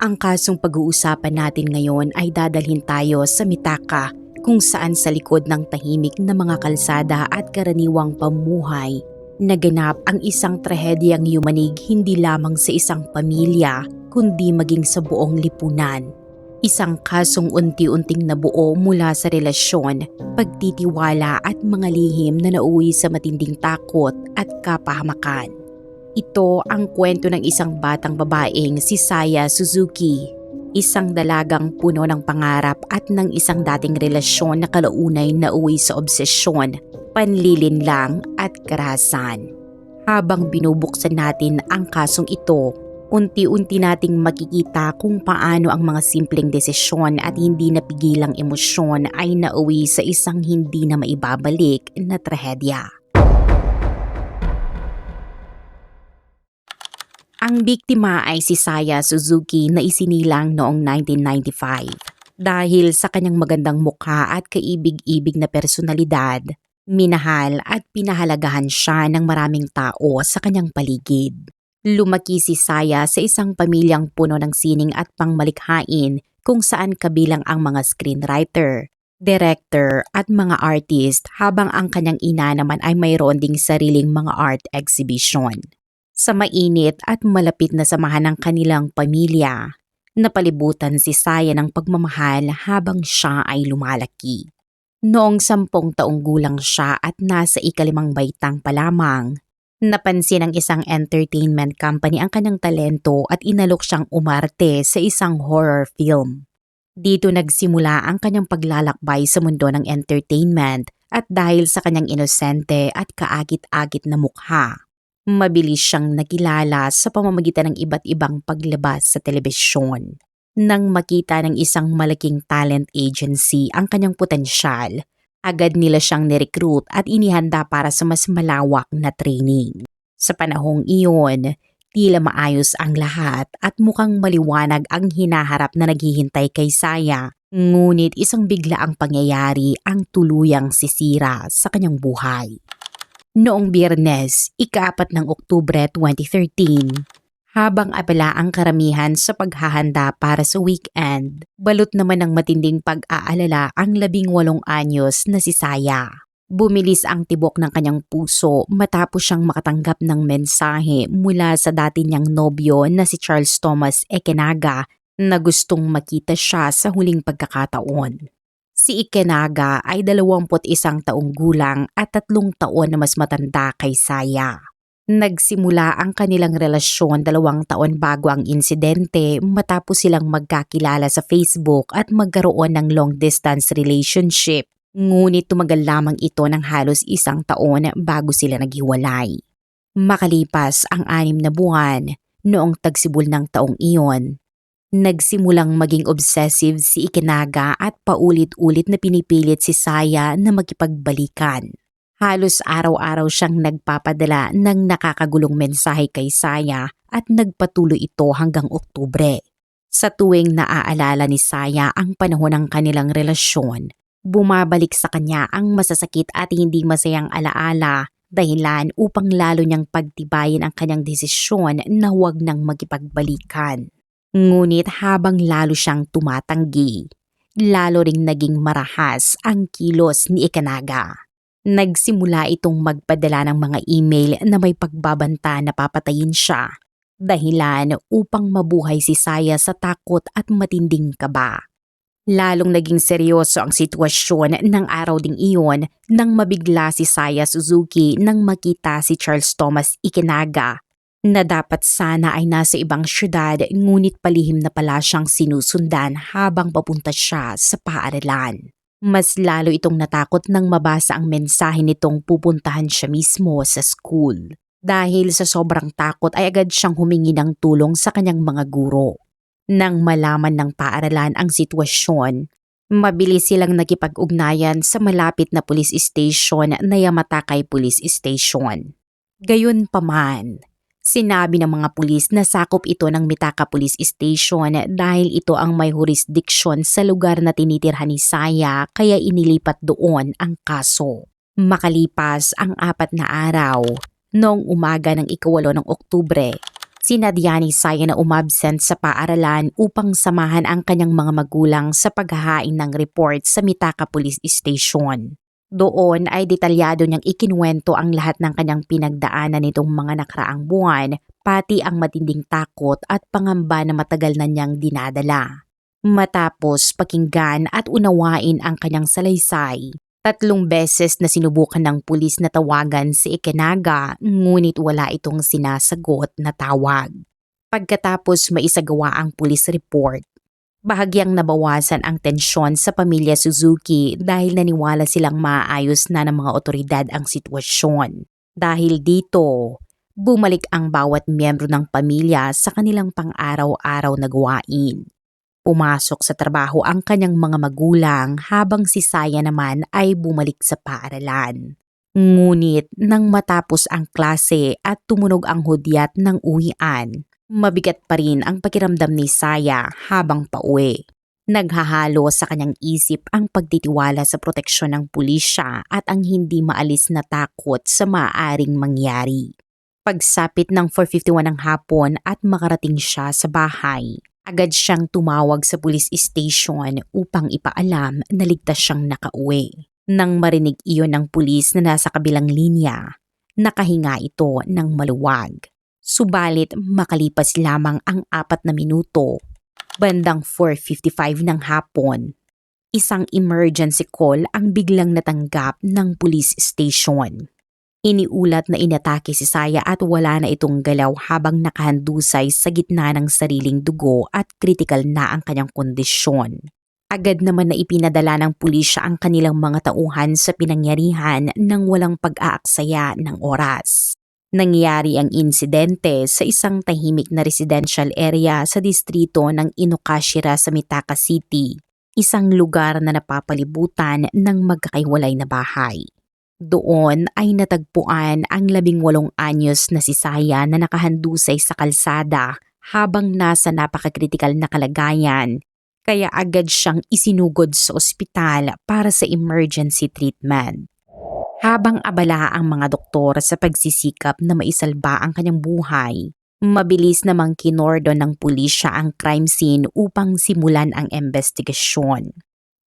Ang kasong pag-uusapan natin ngayon ay dadalhin tayo sa Mitaka kung saan sa likod ng tahimik na mga kalsada at karaniwang pamuhay, naganap ang isang trahedyang yumanig hindi lamang sa isang pamilya kundi maging sa buong lipunan. Isang kasong unti-unting nabuo mula sa relasyon, pagtitiwala at mga lihim na nauwi sa matinding takot at kapahamakan. Ito ang kwento ng isang batang babaeng si Saya Suzuki, isang dalagang puno ng pangarap at ng isang dating relasyon na kalaunay nauwi sa obsesyon, panlilinlang at karahasan. Habang binubuksan natin ang kasong ito, unti-unti nating makikita kung paano ang mga simpleng desisyon at hindi napigilang emosyon ay nauwi sa isang hindi na maibabalik na trahedya. Ang biktima ay si Saya Suzuki na isinilang noong 1995. Dahil sa kanyang magandang mukha at kaibig-ibig na personalidad, minahal at pinahalagahan siya ng maraming tao sa kanyang paligid. Lumaki si Saya sa isang pamilyang puno ng sining at pangmalikhain kung saan kabilang ang mga screenwriter, director at mga artist habang ang kanyang ina naman ay mayroon ding sariling mga art exhibition. Sa mainit at malapit na samahan ng kanilang pamilya, napalibutan si Saya ng pagmamahal habang siya ay lumalaki. Noong 10 taong gulang siya at nasa ika-5 baitang pa lamang, napansin ng isang entertainment company ang kanyang talento at inalok siyang umarte sa isang horror film. Dito nagsimula ang kanyang paglalakbay sa mundo ng entertainment at dahil sa kanyang inosente at kaagit-agit na mukha, mabilis siyang nakilala sa pamamagitan ng iba't ibang paglabas sa telebisyon. Nang makita ng isang malaking talent agency ang kanyang potensyal, agad nila siyang nirecruit at inihanda para sa mas malawak na training. Sa panahong iyon, tila maayos ang lahat at mukhang maliwanag ang hinaharap na naghihintay kay Saya. Ngunit isang biglaang pangyayari ang tuluyang sisira sa kanyang buhay. Noong Biyernes, ika-4 ng Oktubre 2013, habang abala ang karamihan sa paghahanda para sa weekend, balot naman ng matinding pag-aalala ang 18 anyos na si Saya. Bumilis ang tibok ng kanyang puso matapos siyang makatanggap ng mensahe mula sa dati niyang nobyo na si Charles Thomas Ekenaga na gustong makita siya sa huling pagkakataon. Si Ekenaga ay 21 taong gulang at 3 taon na mas matanda kay Saya. Nagsimula ang kanilang relasyon 2 taon bago ang insidente matapos silang magkakilala sa Facebook at magkaroon ng long-distance relationship. Ngunit tumagal lamang ito ng halos 1 taon bago sila naghiwalay. Makalipas ang 6 na buwan, noong tagsibol ng taong iyon, nagsimulang maging obsessive si Ekenaga at paulit-ulit na pinipilit si Saya na makipagbalikan. Halos araw-araw siyang nagpapadala ng nakakagulong mensahe kay Saya at nagpatuloy ito hanggang Oktubre. Sa tuwing naaalala ni Saya ang panahon ng kanilang relasyon, bumabalik sa kanya ang masasakit at hindi masayang alaala, dahilan upang lalo niyang pagtibayin ang kanyang desisyon na huwag nang makipagbalikan. Ngunit habang lalo siyang tumatanggi, lalo ring naging marahas ang kilos ni Ekenaga. Nagsimula itong magpadala ng mga email na may pagbabanta na papatayin siya, dahilan upang mabuhay si Saya sa takot at matinding kaba. Lalong naging seryoso ang sitwasyon ng araw ding iyon nang mabigla si Saya Suzuki nang makita si Charles Thomas Ekenaga na dapat sana ay nasa ibang syudad ngunit palihim na pala siyang sinusundan habang papunta siya sa paaralan. Mas lalo itong natakot nang mabasa ang mensahe nitong pupuntahan siya mismo sa school. Dahil sa sobrang takot ay agad siyang humingi ng tulong sa kanyang mga guro. Nang malaman ng paaralan ang sitwasyon, mabilis silang nakipag-ugnayan sa malapit na police station na Yamatakay Police Station. Gayunpaman, sinabi ng mga pulis na sakop ito ng Mitaka Police Station dahil ito ang may jurisdiction sa lugar na tinitirhan ni Saya kaya inilipat doon ang kaso. Makalipas ang 4 na araw, noong umaga ng ika-8 ng Oktubre, Sinadya ni Saya na umabsent sa paaralan upang samahan ang kanyang mga magulang sa paghahain ng report sa Mitaka Police Station. Doon ay detalyado niyang ikinuwento ang lahat ng kanyang pinagdaanan nitong mga nakaraang buwan, pati ang matinding takot at pangamba na matagal na niyang dinadala. Matapos pakinggan at unawain ang kanyang salaysay, 3 beses na sinubukan ng pulis na tawagan si Ikenaga, ngunit wala itong sinasagot na tawag. Pagkatapos maisagawa ang police report, bahagyang nabawasan ang tensyon sa pamilya Suzuki dahil naniwala silang maayos na ng mga otoridad ang sitwasyon. Dahil dito, bumalik ang bawat miyembro ng pamilya sa kanilang pang-araw-araw na gawain. Pumasok sa trabaho ang kanyang mga magulang habang si Saya naman ay bumalik sa paaralan. Ngunit nang matapos ang klase at tumunog ang hudyat ng uwian, mabigat pa rin ang pakiramdam ni Saya habang pauwi. Naghahalo sa kanyang isip ang pagtitiwala sa proteksyon ng pulisya at ang hindi maalis na takot sa maaaring mangyari. Pagsapit ng 4:51 ng hapon at makarating siya sa bahay, agad siyang tumawag sa police station upang ipaalam na ligtas siyang nakauwi. Nang marinig iyon ng pulis na nasa kabilang linya, nakahinga ito ng maluwag. Subalit makalipas lamang ang 4 na minuto, bandang 4:55 ng hapon, isang emergency call ang biglang natanggap ng police station. Iniulat na inatake si Saya at wala na itong galaw habang nakahandusay sa gitna ng sariling dugo at kritikal na ang kanyang kondisyon. Agad naman na ipinadala ng pulisya ang kanilang mga tauhan sa pinangyarihan nang walang pag-aaksaya ng oras. Nangyari ang insidente sa isang tahimik na residential area sa distrito ng Inokashira sa Mitaka City, isang lugar na napapalibutan ng magkakaiwalay na bahay. Doon ay natagpuan ang 18 anyos na si Saya na nakahandusay sa kalsada habang nasa napakakritikal na kalagayan, kaya agad siyang isinugod sa ospital para sa emergency treatment. Habang abala ang mga doktor sa pagsisikap na maisalba ang kanyang buhay, mabilis namang kinordon ng pulisya ang crime scene upang simulan ang investigasyon.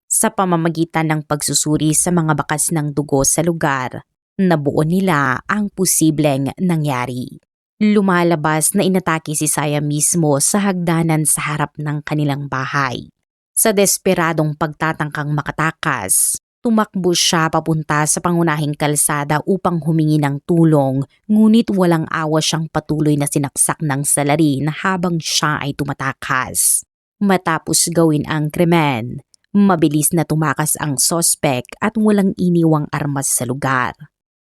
Sa pamamagitan ng pagsusuri sa mga bakas ng dugo sa lugar, nabuo nila ang posibleng nangyari. Lumalabas na inatake si Saya mismo sa hagdanan sa harap ng kanilang bahay. Sa desperadong pagtatangkang makatakas, tumakbo siya papunta sa pangunahing kalsada upang humingi ng tulong, ngunit walang awa siyang patuloy na sinaksak ng salarin habang siya ay tumatakas. Matapos gawin ang krimen, mabilis na tumakas ang sospek at walang iniwang armas sa lugar.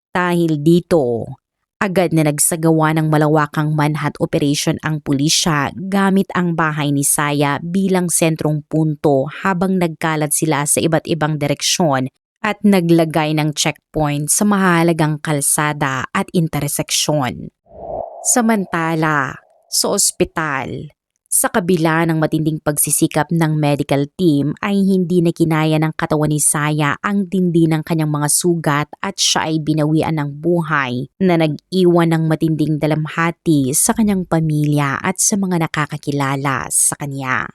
Dahil dito, agad na nagsagawa ng malawakang manhunt operation ang pulisya gamit ang bahay ni Saya bilang sentrong punto habang nagkalat sila sa iba't ibang direksyon at naglagay ng checkpoint sa mahalagang kalsada at interseksyon. Samantala, sa ospital, sa kabila ng matinding pagsisikap ng medical team ay hindi na kinaya ng katawan ni Saya ang tindi ng kanyang mga sugat at siya ay binawian ng buhay na nag-iwan ng matinding dalamhati sa kanyang pamilya at sa mga nakakakilala sa kanya.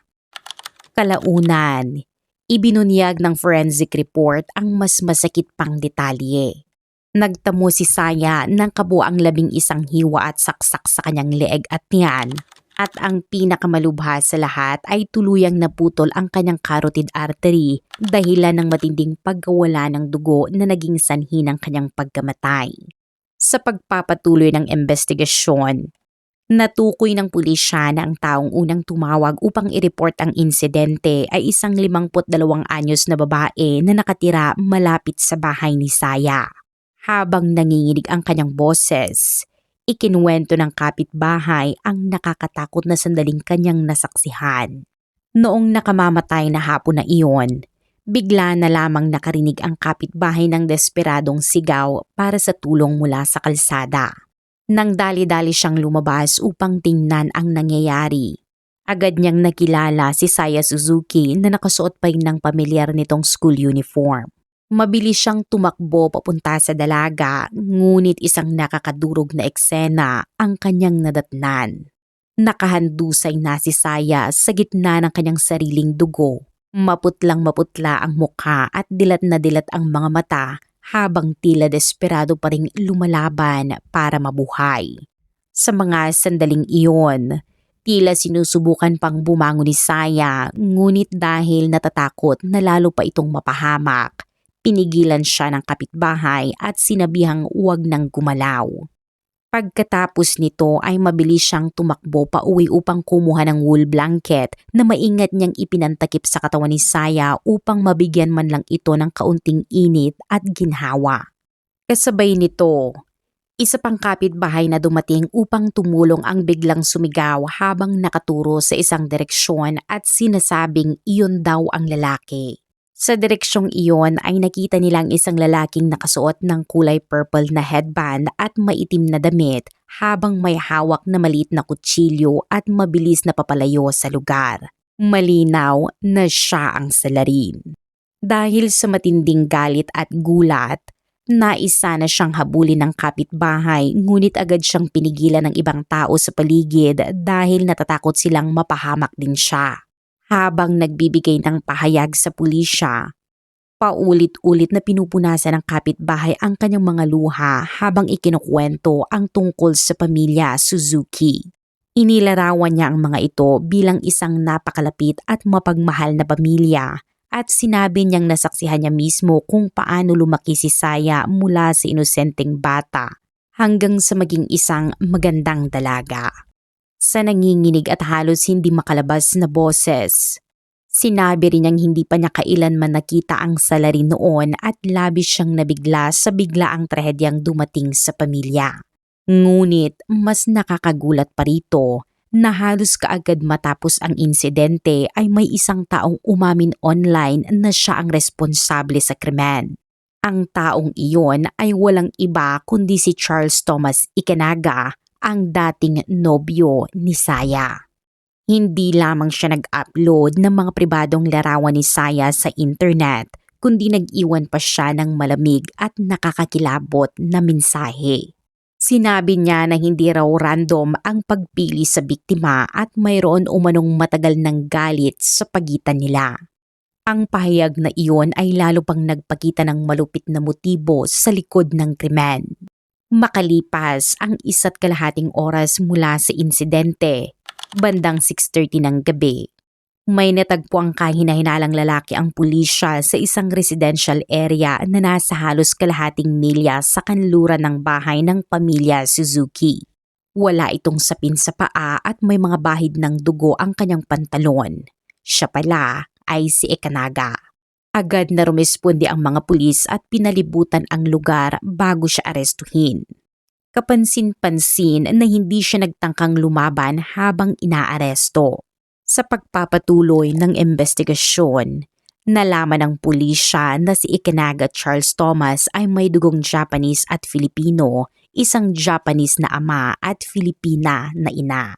Kalaunan, ibinunyag ng forensic report ang mas masakit pang detalye. Nagtamo si Saya ng kabuang 11 hiwa at saksak sa kanyang leeg at tiyan. At ang pinakamalubha sa lahat ay tuluyang naputol ang kanyang carotid artery dahilan ng matinding pagkawala ng dugo na naging sanhi ng kanyang pagkamatay. Sa pagpapatuloy ng investigasyon, natukoy ng pulisya na ang taong unang tumawag upang i-report ang insidente ay isang 52 anyos na babae na nakatira malapit sa bahay ni Saya. Habang nanginginig ang kanyang boses, ikinuwento ng kapitbahay ang nakakatakot na sandaling kanyang nasaksihan. Noong nakamamatay na hapon na iyon, bigla na lamang nakarinig ang kapitbahay ng desperadong sigaw para sa tulong mula sa kalsada. Nang dali-dali siyang lumabas upang tingnan ang nangyayari, agad niyang nakilala si Saya Suzuki na nakasuot pa rin ng pamilyar nitong school uniform. Mabilis siyang tumakbo papunta sa dalaga, ngunit isang nakakadurog na eksena ang kanyang nadatnan. Nakahandusay na si Saya sa gitna ng kanyang sariling dugo. Maputlang maputla ang mukha at dilat na dilat ang mga mata habang tila desperado pa ring lumalaban para mabuhay. Sa mga sandaling iyon, tila sinusubukan pang bumangon ni Saya, ngunit dahil natatakot na lalo pa itong mapahamak, pinigilan siya ng kapitbahay at sinabihang huwag nang gumalaw. Pagkatapos nito ay mabilis siyang tumakbo pauwi upang kumuha ng wool blanket na maingat niyang ipinantakip sa katawan ni Saya upang mabigyan man lang ito ng kaunting init at ginhawa. Kasabay nito, isa pang kapitbahay na dumating upang tumulong ang biglang sumigaw habang nakaturo sa isang direksyon at sinasabing iyon daw ang lalaki. Sa direksyong iyon ay nakita nilang isang lalaking nakasuot ng kulay purple na headband at maitim na damit habang may hawak na maliit na kutsilyo at mabilis na papalayo sa lugar. Malinaw na siya ang salarin. Dahil sa matinding galit at gulat, naisa na siyang habulin ng kapitbahay ngunit agad siyang pinigilan ng ibang tao sa paligid dahil natatakot silang mapahamak din siya. Habang nagbibigay ng pahayag sa pulisya, paulit-ulit na pinupunasan ng kapitbahay ang kanyang mga luha habang ikinukwento ang tungkol sa pamilya Suzuki. Inilarawan niya ang mga ito bilang isang napakalapit at mapagmahal na pamilya at sinabi niyang nasaksihan niya mismo kung paano lumaki si Saya mula sa inosenteng bata hanggang sa maging isang magandang dalaga. Sa nanginginig at halos hindi makalabas na boses, sinabi rin niyang hindi pa niya kailanman nakita ang salarin noon at labis siyang nabigla sa biglaang trahedyang dumating sa pamilya. Ngunit mas nakakagulat pa rito na halos kaagad matapos ang insidente ay may isang taong umamin online na siya ang responsable sa krimen. Ang taong iyon ay walang iba kundi si Charles Thomas Ikenaga, ang dating nobyo ni Saya. Hindi lamang siya nag-upload ng mga pribadong larawan ni Saya sa internet, kundi nag-iwan pa siya ng malamig at nakakakilabot na mensahe. Sinabi niya na hindi raw random ang pagpili sa biktima at mayroon umanong matagal ng galit sa pagitan nila. Ang pahayag na iyon ay lalo pang nagpakita ng malupit na motibo sa likod ng krimen. Makalipas ang 1.5 oras mula sa insidente, bandang 6:30 ng gabi, may natagpo ang kahina-hinalang lalaki ang pulisya sa isang residential area na nasa halos kalahating milya sa kanluran ng bahay ng pamilya Suzuki. Wala itong sapin sa paa at may mga bahid ng dugo ang kanyang pantalon. Siya pala ay si Ikenaga. Agad na rumisponde ang mga pulis at pinalibutan ang lugar bago siya arestuhin. Kapansin-pansin na hindi siya nagtangkang lumaban habang inaaresto. Sa pagpapatuloy ng investigasyon, nalaman ng pulisya na si Ikenaga Charles Thomas ay may dugong Japanese at Filipino, isang Japanese na ama at Filipina na ina.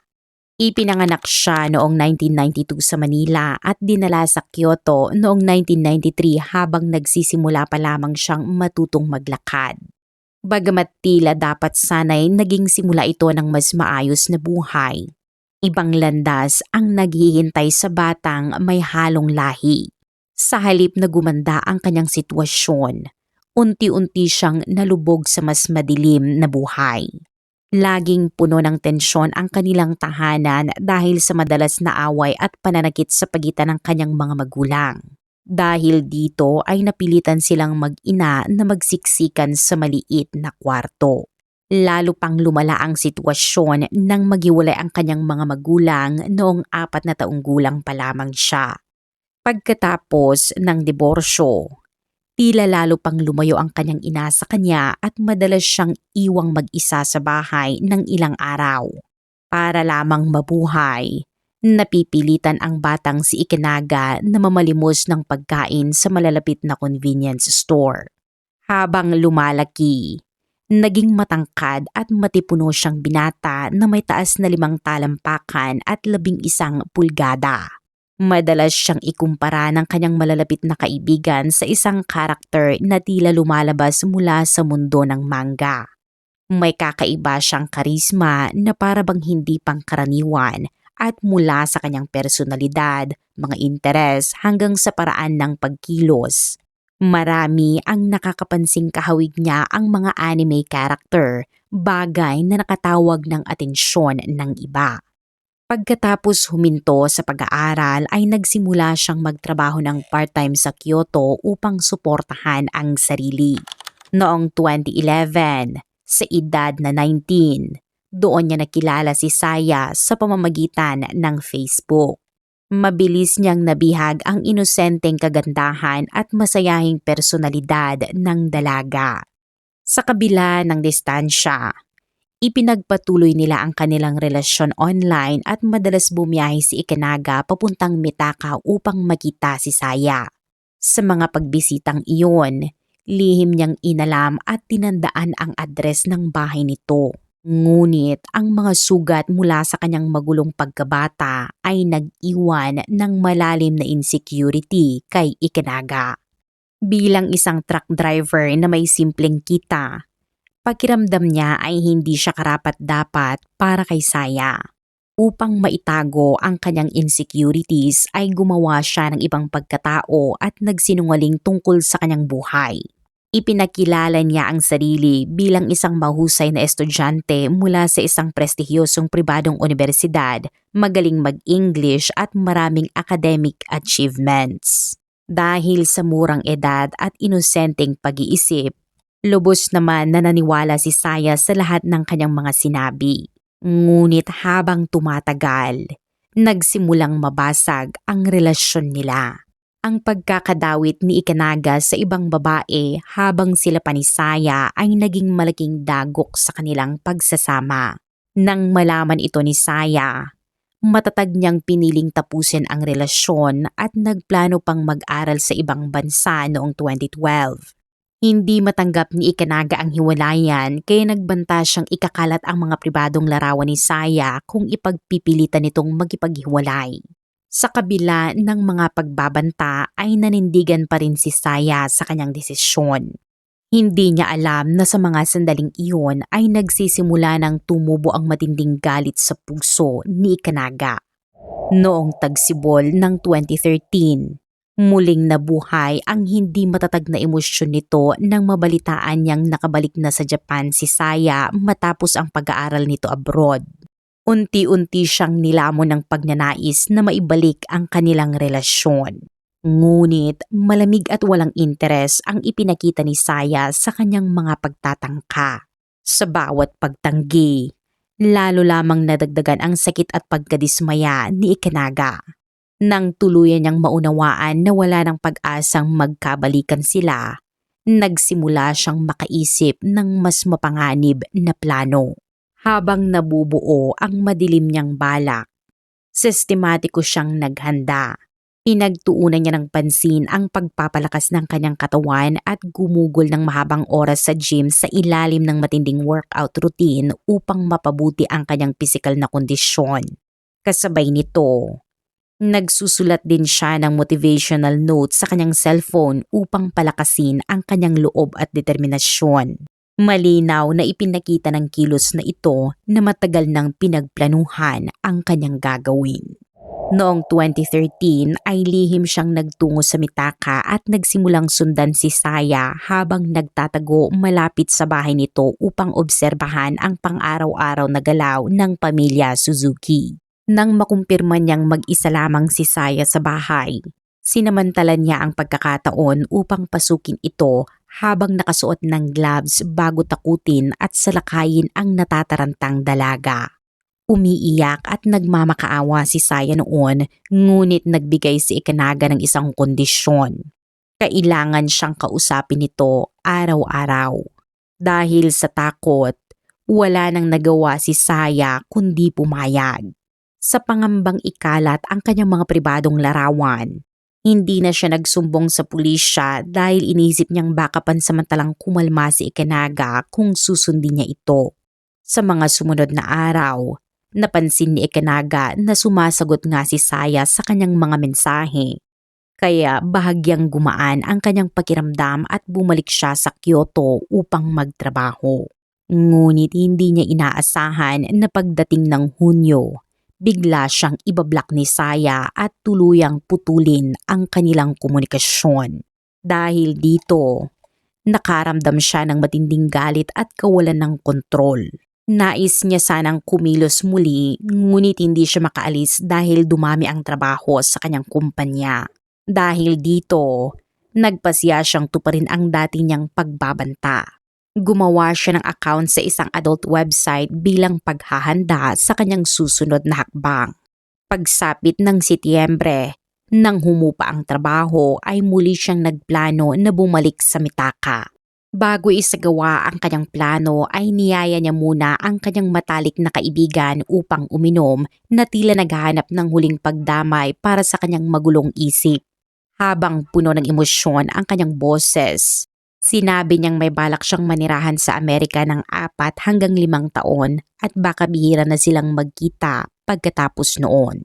Ipinanganak siya noong 1992 sa Manila at dinala sa Kyoto noong 1993 habang nagsisimula pa lamang siyang matutong maglakad. Bagamat tila dapat sanay naging simula ito ng mas maayos na buhay, ibang landas ang naghihintay sa batang may halong lahi. Sa halip na gumanda ang kanyang sitwasyon, unti-unti siyang nalubog sa mas madilim na buhay. Laging puno ng tensyon ang kanilang tahanan dahil sa madalas na away at pananakit sa pagitan ng kanyang mga magulang. Dahil dito ay napilitan silang mag-ina na magsiksikan sa maliit na kwarto. Lalo pang lumala ang sitwasyon nang maghiwalay ang kanyang mga magulang noong 4 na taong gulang pa lamang siya. Pagkatapos ng diborsyo, tila lalo pang lumayo ang kanyang ina sa kanya at madalas siyang iwang mag-isa sa bahay ng ilang araw. Para lamang mabuhay, napipilitan ang batang si Ikenaga na mamalimos ng pagkain sa malalapit na convenience store. Habang lumalaki, naging matangkad at matipuno siyang binata na may taas na 5 talampakan at 11 pulgada. Madalas siyang ikumpara ng kanyang malalapit na kaibigan sa isang karakter na tila lumalabas mula sa mundo ng manga. May kakaiba siyang karisma na para bang hindi pangkaraniwan at mula sa kanyang personalidad, mga interes hanggang sa paraan ng pagkilos. Marami ang nakakapansing kahawig niya ang mga anime character, bagay na nakatawag ng atensyon ng iba. Pagkatapos huminto sa pag-aaral ay nagsimula siyang magtrabaho ng part-time sa Kyoto upang suportahan ang sarili. Noong 2011, sa edad na 19, doon niya nakilala si Saya sa pamamagitan ng Facebook. Mabilis niyang nabihag ang inosenteng kagandahan at masayahing personalidad ng dalaga. Sa kabila ng distansya, ipinagpatuloy nila ang kanilang relasyon online at madalas bumiyahe si Ikanaga papuntang Mitaka upang makita si Saya. Sa mga pagbisitang iyon, lihim niyang inalam at tinandaan ang address ng bahay nito. Ngunit ang mga sugat mula sa kanyang magulong pagkabata ay nag-iwan ng malalim na insecurity kay Ikanaga. Bilang isang truck driver na may simpleng kita, pakiramdam niya ay hindi siya karapat-dapat para kay Saya. Upang maitago ang kanyang insecurities ay gumawa siya ng ibang pagkatao at nagsinungaling tungkol sa kanyang buhay. Ipinakilala niya ang sarili bilang isang mahusay na estudyante mula sa isang prestihiyosong pribadong universidad, magaling mag-English at maraming academic achievements. Dahil sa murang edad at inosenteng pag-iisip, lubos naman na naniwala si Saya sa lahat ng kanyang mga sinabi. Ngunit habang tumatagal, nagsimulang mabasag ang relasyon nila. Ang pagkakadawit ni Ikanaga sa ibang babae habang sila pa ni Saya ay naging malaking dagok sa kanilang pagsasama. Nang malaman ito ni Saya, matatag niyang piniling tapusin ang relasyon at nagplano pang mag-aral sa ibang bansa noong 2012. Hindi matanggap ni Ikanaga ang hiwalayan kaya nagbanta siyang ikakalat ang mga pribadong larawan ni Saya kung ipagpipilitan nitong magipaghiwalay. Sa kabila ng mga pagbabanta ay nanindigan pa rin si Saya sa kanyang desisyon. Hindi niya alam na sa mga sandaling iyon ay nagsisimula ng tumubo ang matinding galit sa puso ni Ikanaga. Noong tagsibol ng 2013, muling nabuhay ang hindi matatag na emosyon nito nang mabalitaan niyang nakabalik na sa Japan si Saya matapos ang pag-aaral nito abroad. Unti-unti siyang nilamon ng pagnanais na maibalik ang kanilang relasyon. Ngunit malamig at walang interes ang ipinakita ni Saya sa kanyang mga pagtatangka. Sa bawat pagtanggi, lalo lamang nadagdagan ang sakit at pagkadismaya ni Ikanaga. Nang tuluyan niyang maunawaan na wala ng pag-asang magkabalikan sila, nagsimula siyang makaisip ng mas mapanganib na plano. Habang nabubuo ang madilim niyang balak, sistematiko siyang naghanda. Pinagtuunan niya ng pansin ang pagpapalakas ng kanyang katawan at gumugol ng mahabang oras sa gym sa ilalim ng matinding workout routine upang mapabuti ang kanyang pisikal na kondisyon. Kasabay nito, nagsusulat din siya ng motivational notes sa kanyang cellphone upang palakasin ang kanyang loob at determinasyon. Malinaw na ipinakita ng kilos na ito na matagal nang pinagplanuhan ang kanyang gagawin. Noong 2013 ay lihim siyang nagtungo sa Mitaka at nagsimulang sundan si Saya habang nagtatago malapit sa bahay nito upang obserbahan ang pang-araw-araw na galaw ng pamilya Suzuki. Nang makumpirma niyang mag-isa lamang si Saya sa bahay, sinamantala niya ang pagkakataon upang pasukin ito habang nakasuot ng gloves bago takutin at salakayin ang natatarantang dalaga. Umiiyak at nagmamakaawa si Saya noon, ngunit nagbigay si Ikanaga ng isang kondisyon. Kailangan siyang kausapin nito araw-araw. Dahil sa takot, wala nang nagawa si Saya kundi pumayag. Sa pangambang ikalat ang kanyang mga pribadong larawan, hindi na siya nagsumbong sa pulisya dahil inisip niyang baka pansamantalang kumalma si Ikanaga kung susundin niya ito. Sa mga sumunod na araw, napansin ni Ikanaga na sumasagot nga si Saya sa kanyang mga mensahe. Kaya bahagyang gumaan ang kanyang pakiramdam at bumalik siya sa Kyoto upang magtrabaho. Ngunit hindi niya inaasahan na pagdating ng Hunyo, bigla siyang ibablock ni Saya at tuluyang putulin ang kanilang komunikasyon. Dahil dito, nakaramdam siya ng matinding galit at kawalan ng kontrol. Nais niya sanang kumilos muli, ngunit hindi siya makaalis dahil dumami ang trabaho sa kanyang kumpanya. Dahil dito, nagpasya siyang tuparin ang dati niyang pagbabanta. Gumawa siya ng account sa isang adult website bilang paghahanda sa kanyang susunod na hakbang. Pagsapit ng Setyembre, nang humupa ang trabaho ay muli siyang nagplano na bumalik sa Mitaka. Bago isagawa ang kanyang plano ay niyaya niya muna ang kanyang matalik na kaibigan upang uminom na tila naghahanap ng huling pagdamay para sa kanyang magulong isip. Habang puno ng emosyon ang kanyang boses, sinabi niyang may balak siyang manirahan sa Amerika ng 4 hanggang 5 taon at baka bihira na silang magkita pagkatapos noon.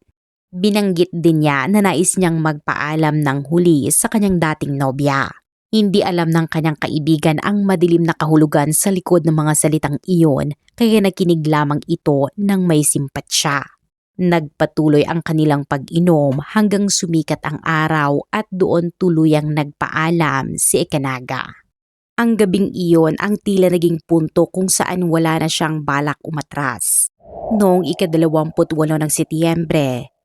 Binanggit din niya na nais niyang magpaalam ng huli sa kanyang dating nobya. Hindi alam ng kanyang kaibigan ang madilim na kahulugan sa likod ng mga salitang iyon kaya nakinig lamang ito ng may simpatsya. Nagpatuloy ang kanilang pag-inom hanggang sumikat ang araw at doon tuluyang nagpaalam si Ekenaga. Ang gabing iyon ang tila naging punto kung saan wala na siyang balak umatras. Noong ika-28 ng Setyembre,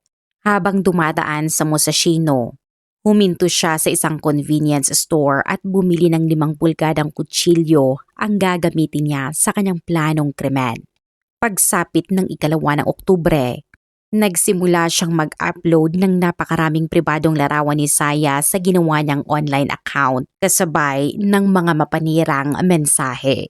habang dumadaan sa Musashino, huminto siya sa isang convenience store at bumili ng 5 pulgadang kutsilyo ang gagamitin niya sa kanyang planong krimen. Pagsapit ng ika-2 ng Oktubre, nagsimula siyang mag-upload ng napakaraming pribadong larawan ni Saya sa ginawa niyang online account kasabay ng mga mapanirang mensahe.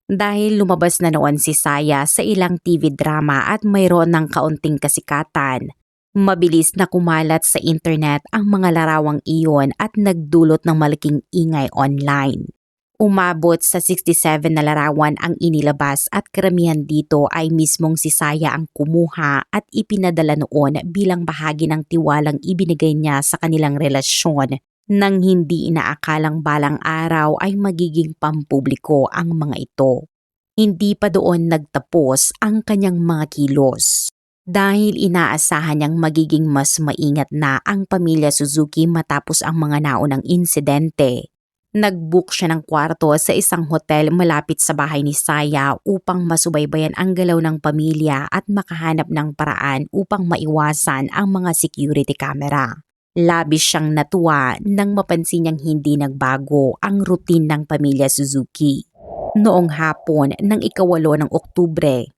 Dahil lumabas na noon si Saya sa ilang TV drama at mayroon ng kaunting kasikatan, mabilis na kumalat sa internet ang mga larawang iyon at nagdulot ng malaking ingay online. Umabot sa 67 na larawan ang inilabas at karamihan dito ay mismong si Saya ang kumuha at ipinadala noon bilang bahagi ng tiwalang ibinigay niya sa kanilang relasyon nang hindi inaakalang balang araw ay magiging pampubliko ang mga ito. Hindi pa doon nagtapos ang kanyang mga kilos. Dahil inaasahan niyang magiging mas maingat na ang pamilya Suzuki matapos ang mga naunang insidente, nag-book siya ng kwarto sa isang hotel malapit sa bahay ni Saya upang masubaybayan ang galaw ng pamilya at makahanap ng paraan upang maiwasan ang mga security camera. Labis siyang natuwa nang mapansin niyang hindi nagbago ang routine ng pamilya Suzuki. Noong hapon ng ika-8 ng Oktubre,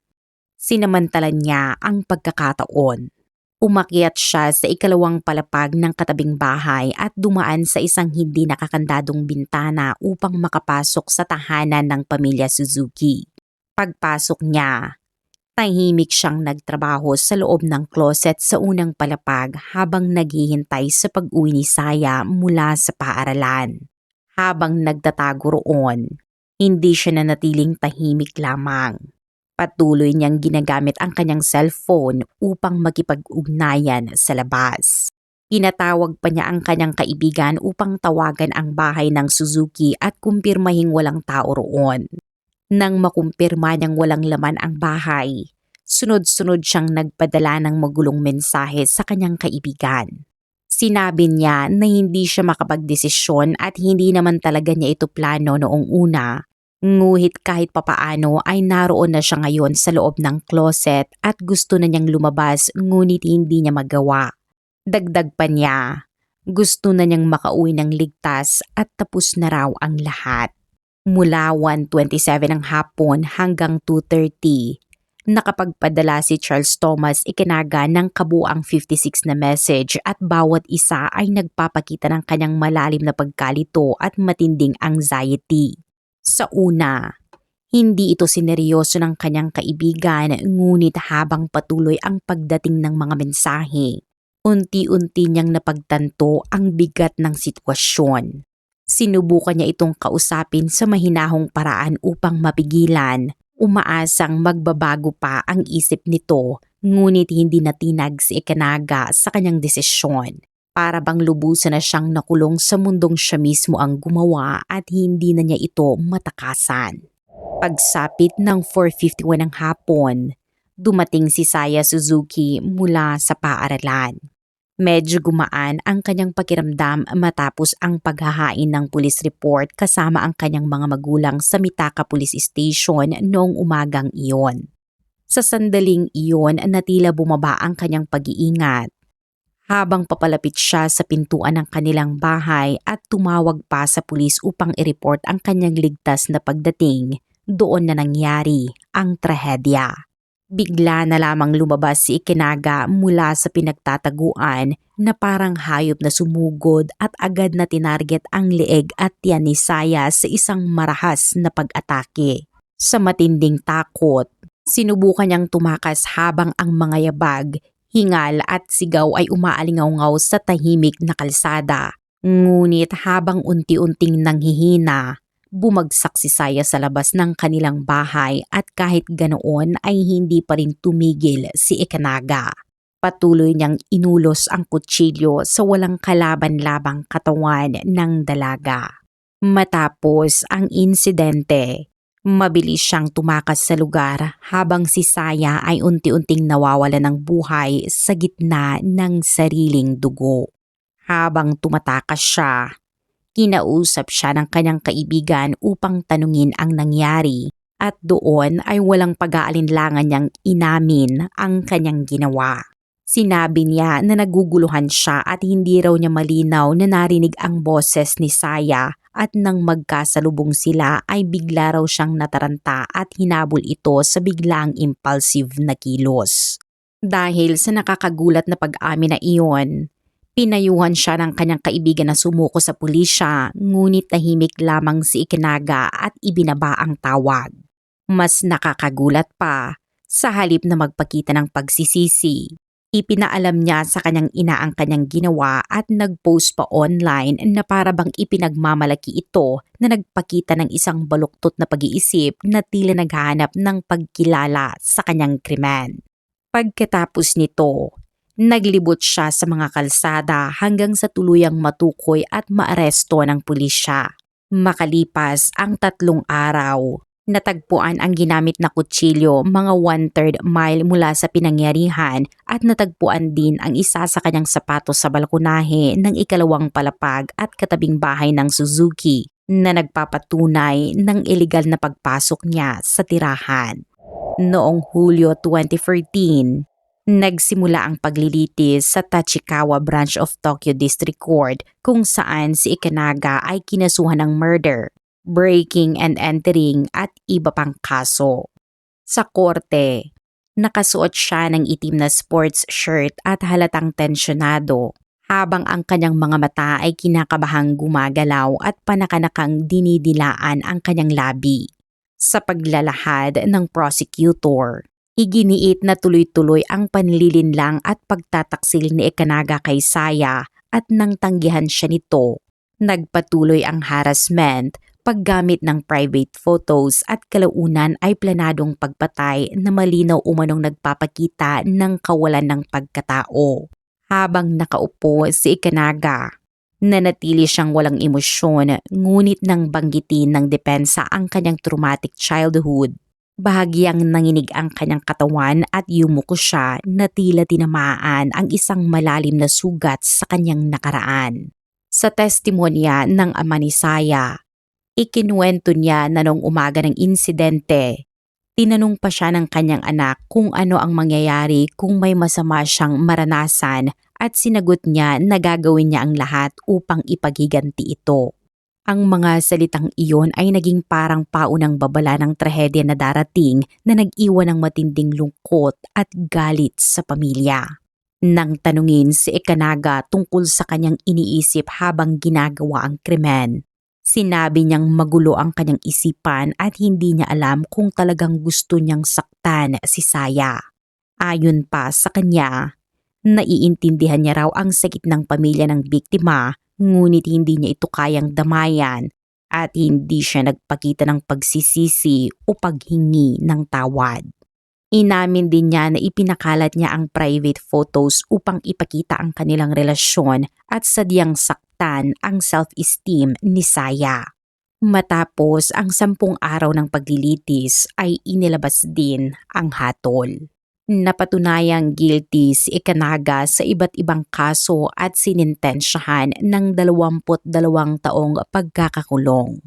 sinamantalan niya ang pagkakataon. Umakyat siya sa ika-2 palapag ng katabing bahay at dumaan sa isang hindi nakakandadong bintana upang makapasok sa tahanan ng pamilya Suzuki. Pagpasok niya, tahimik siyang nagtrabaho sa loob ng closet sa unang palapag habang naghihintay sa pag-uwi ni Saya mula sa paaralan. Habang nagtatago roon, hindi siya nanatiling tahimik lamang. Patuloy niyang ginagamit ang kanyang cellphone upang makipag-ugnayan sa labas. Pinatawag pa niya ang kanyang kaibigan upang tawagan ang bahay ng Suzuki at kumpirmahing walang tao roon. Nang makumpirma niyang walang laman ang bahay, sunod-sunod siyang nagpadala ng magulong mensahe sa kanyang kaibigan. Sinabi niya na hindi siya makapagdesisyon at hindi naman talaga niya ito plano noong una. Nguhit kahit papaano ay naroon na siya ngayon sa loob ng closet at gusto na niyang lumabas ngunit hindi niya magawa. Dagdag pa niya, gusto na niyang makauwi ng ligtas at tapos na raw ang lahat. Mula 1:27 ng hapon hanggang 2:30, nakapagpadala si Charles Thomas Ekenaga ng kabuang 56 na message at bawat isa ay nagpapakita ng kanyang malalim na pagkalito at matinding anxiety. Sa una, hindi ito sineryoso ng kanyang kaibigan ngunit habang patuloy ang pagdating ng mga mensahe, unti-unti niyang napagtanto ang bigat ng sitwasyon. Sinubukan niya itong kausapin sa mahinahong paraan upang mapigilan, umaasang magbabago pa ang isip nito ngunit hindi natinag si Ekenaga sa kanyang desisyon. Para bang lubusan na siyang nakulong sa mundong siya mismo ang gumawa at hindi na niya ito matakasan. Pagsapit ng 4:51 ng hapon, dumating si Saya Suzuki mula sa paaralan. Medyo gumaan ang kanyang pakiramdam matapos ang paghahain ng police report kasama ang kanyang mga magulang sa Mitaka Police Station noong umagang iyon. Sa sandaling iyon na tila bumaba ang kanyang pag-iingat. Habang papalapit siya sa pintuan ng kanilang bahay at tumawag pa sa pulis upang i-report ang kanyang ligtas na pagdating, doon na nangyari ang trahedya. Bigla na lamang lumabas si Ikinaga mula sa pinagtataguan na parang hayop na sumugod at agad na tinarget ang leeg at tiyan ni Saya sa isang marahas na pag-atake. Sa matinding takot, sinubukan niyang tumakas habang ang mga yabag, hingal at sigaw ay umaalingaw-ngaw sa tahimik na kalsada. Ngunit habang unti-unting nanghihina, bumagsak si Saya sa labas ng kanilang bahay at kahit ganoon ay hindi pa rin tumigil si Ikanaga. Patuloy niyang inulos ang kutsilyo sa walang kalaban-labang katawan ng dalaga. Matapos ang insidente, mabilis siyang tumakas sa lugar habang si Saya ay unti-unting nawawala ng buhay sa gitna ng sariling dugo. Habang tumatakas siya, kinausap siya ng kanyang kaibigan upang tanungin ang nangyari at doon ay walang pag-aalinlangan niyang inamin ang kanyang ginawa. Sinabi niya na naguguluhan siya at hindi raw niya malinaw na narinig ang boses ni Saya at nang magkasalubong sila ay bigla raw siyang nataranta at hinabol ito sa biglang impulsive na kilos. Dahil sa nakakagulat na pag-amin na iyon, pinayuhan siya ng kanyang kaibigan na sumuko sa pulisya, ngunit tahimik lamang si Ikinaga at ibinaba ang tawag. Mas nakakagulat pa, sa halip na magpakita ng pagsisisi, ipinaalam niya sa kanyang ina ang kanyang ginawa at nag-post pa online na para bang ipinagmamalaki ito na nagpakita ng isang baluktot na pag-iisip na tila naghahanap ng pagkilala sa kanyang krimen. Pagkatapos nito, naglibot siya sa mga kalsada hanggang sa tuluyang matukoy at maaresto ng pulisya. Makalipas ang 3 araw, natagpuan ang ginamit na kutsilyo mga 1/3 mile mula sa pinangyarihan at natagpuan din ang isa sa kanyang sapatos sa balkonahe ng ikalawang palapag at katabing bahay ng Suzuki na nagpapatunay ng iligal na pagpasok niya sa tirahan. Noong Hulyo 2014, nagsimula ang paglilitis sa Tachikawa Branch of Tokyo District Court kung saan si Ikanaga ay kinasuhan ng murder, breaking and entering at iba pang kaso. Sa korte, nakasuot siya ng itim na sports shirt at halatang tensyonado habang ang kanyang mga mata ay kinakabahang gumagalaw at panakanakang dinidilaan ang kanyang labi. Sa paglalahad ng prosecutor, iginiit na tuloy-tuloy ang panlilinlang at pagtataksil ni Ikanaga kay Saya at nang tanggihan siya nito, nagpatuloy ang harassment, paggamit ng private photos at kalaunan ay planadong pagpatay na malinaw umanong nagpapakita ng kawalan ng pagkatao. Habang nakaupo si Ikanaga, nanatili siyang walang emosyon ngunit nang banggitin ng depensa ang kanyang traumatic childhood, bahagyang nanginig ang kanyang katawan at yumuko siya na tila tinamaan ang isang malalim na sugat sa kanyang nakaraan. Sa testimonya ng ama ni Saya, ikinuwento niya na noong umaga ng insidente, tinanong pa siya ng kanyang anak kung ano ang mangyayari kung may masama siyang maranasan at sinagot niya na gagawin niya ang lahat upang ipaghiganti ito. Ang mga salitang iyon ay naging parang paunang babala ng trahedya na darating na nag-iwan ng matinding lungkot at galit sa pamilya. Nang tanungin si Ikanaga tungkol sa kanyang iniisip habang ginagawa ang krimen, sinabi niyang magulo ang kanyang isipan at hindi niya alam kung talagang gusto niyang saktan si Saya. Ayon pa sa kanya, naiintindihan niya raw ang sakit ng pamilya ng biktima, ngunit hindi niya ito kayang damayan at hindi siya nagpakita ng pagsisisi o paghingi ng tawad. Inamin din niya na ipinakalat niya ang private photos upang ipakita ang kanilang relasyon at sadyang saktan ang self-esteem ni Saya. Matapos ang 10 araw ng paglilitis ay inilabas din ang hatol. Napatunayang guilty si Ikanaga sa iba't ibang kaso at sinintensyahan ng 22 taong pagkakakulong.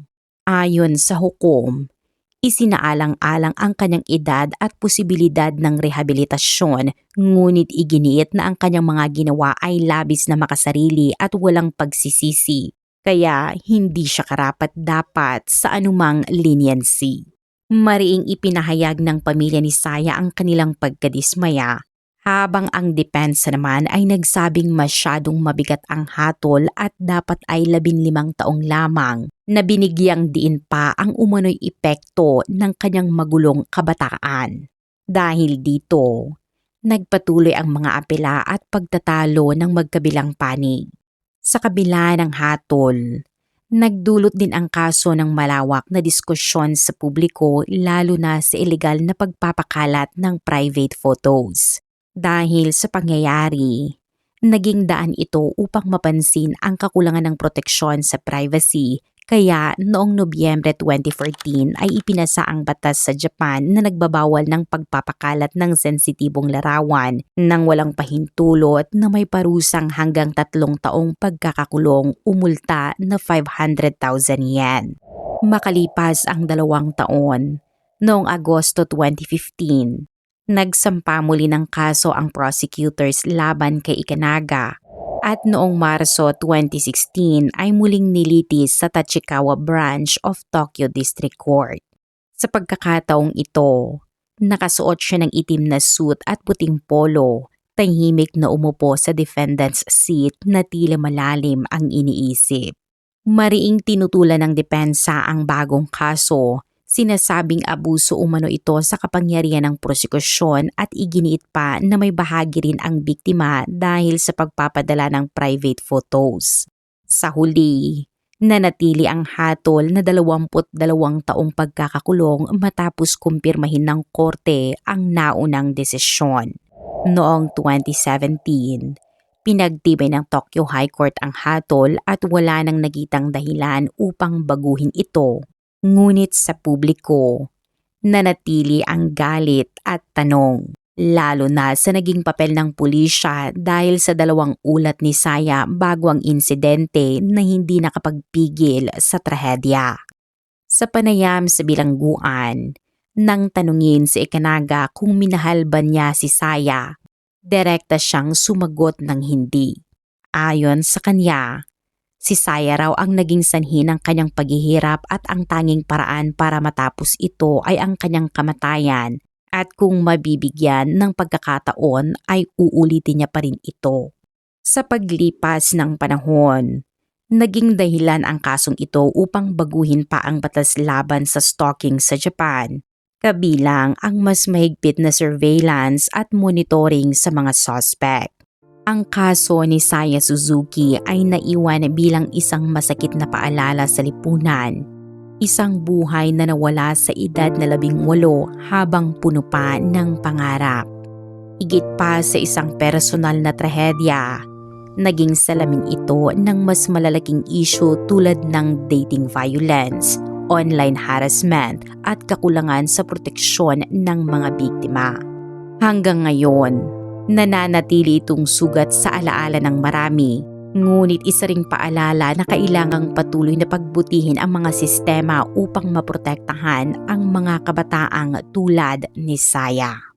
Ayon sa hukom, isinaalang-alang ang kanyang edad at posibilidad ng rehabilitasyon, ngunit iginiit na ang kanyang mga ginawa ay labis na makasarili at walang pagsisisi, kaya hindi siya karapat-dapat sa anumang leniency. Mariing ipinahayag ng pamilya ni Saya ang kanilang pagkadismaya, habang ang depensa naman ay nagsabing masyadong mabigat ang hatol at dapat ay 15 taong lamang, na binigyang diin pa ang umano'y epekto ng kanyang magulong kabataan. Dahil dito, nagpatuloy ang mga apela at pagtatalo ng magkabilang panig. Sa kabila ng hatol, nagdulot din ang kaso ng malawak na diskusyon sa publiko, lalo na sa ilegal na pagpapakalat ng private photos. Dahil sa pangyayari, naging daan ito upang mapansin ang kakulangan ng proteksyon sa privacy, kaya noong Nobyembre 2014 ay ipinasa ang batas sa Japan na nagbabawal ng pagpapakalat ng sensitibong larawan nang walang pahintulot na may parusang hanggang 3 taong pagkakakulong o multa na 500,000 yen. Makalipas ang 2 taon, noong Agosto 2015, nagsampa muli ng kaso ang prosecutors laban kay Ikanaga, at noong Marso 2016 ay muling nilitis sa Tachikawa Branch of Tokyo District Court. Sa pagkakataong ito, nakasuot siya ng itim na suit at puting polo, tahimik na umupo sa defendant's seat na tila malalim ang iniisip. Mariing tinutulan ng depensa ang bagong kaso. Sinasabing abuso umano ito sa kapangyarihan ng prosekusyon at iginiit pa na may bahagi rin ang biktima dahil sa pagpapadala ng private photos. Sa huli, nanatili ang hatol na 22 taong pagkakakulong matapos kumpirmahin ng korte ang naunang desisyon. Noong 2017, pinagtibay ng Tokyo High Court ang hatol at wala nang nagitang dahilan upang baguhin ito. Ngunit sa publiko, nanatili ang galit at tanong, lalo na sa naging papel ng pulisya dahil sa 2 ulat ni Saya bago ang insidente na hindi nakapagpigil sa trahedya. Sa panayam sa bilangguan, nang tanungin si Ikanaga kung minahal ba niya si Saya, direkta siyang sumagot ng hindi. Ayon sa kanya, si Saya raw ang naging sanhi ng kanyang paghihirap at ang tanging paraan para matapos ito ay ang kanyang kamatayan, at kung mabibigyan ng pagkakataon ay uulitin niya pa rin ito. Sa paglipas ng panahon, naging dahilan ang kasong ito upang baguhin pa ang batas laban sa stalking sa Japan, kabilang ang mas mahigpit na surveillance at monitoring sa mga suspect. Ang kaso ni Saya Suzuki ay naiwan bilang isang masakit na paalala sa lipunan. Isang buhay na nawala sa edad na 18 habang puno pa ng pangarap. Higit pa sa isang personal na trahedya, naging salamin ito ng mas malalaking issue tulad ng dating violence, online harassment at kakulangan sa proteksyon ng mga biktima. Hanggang ngayon, nananatili itong sugat sa alaala ng marami, ngunit isa ring paalala na kailangang patuloy na pagbutihin ang mga sistema upang maprotektahan ang mga kabataang tulad ni Saya.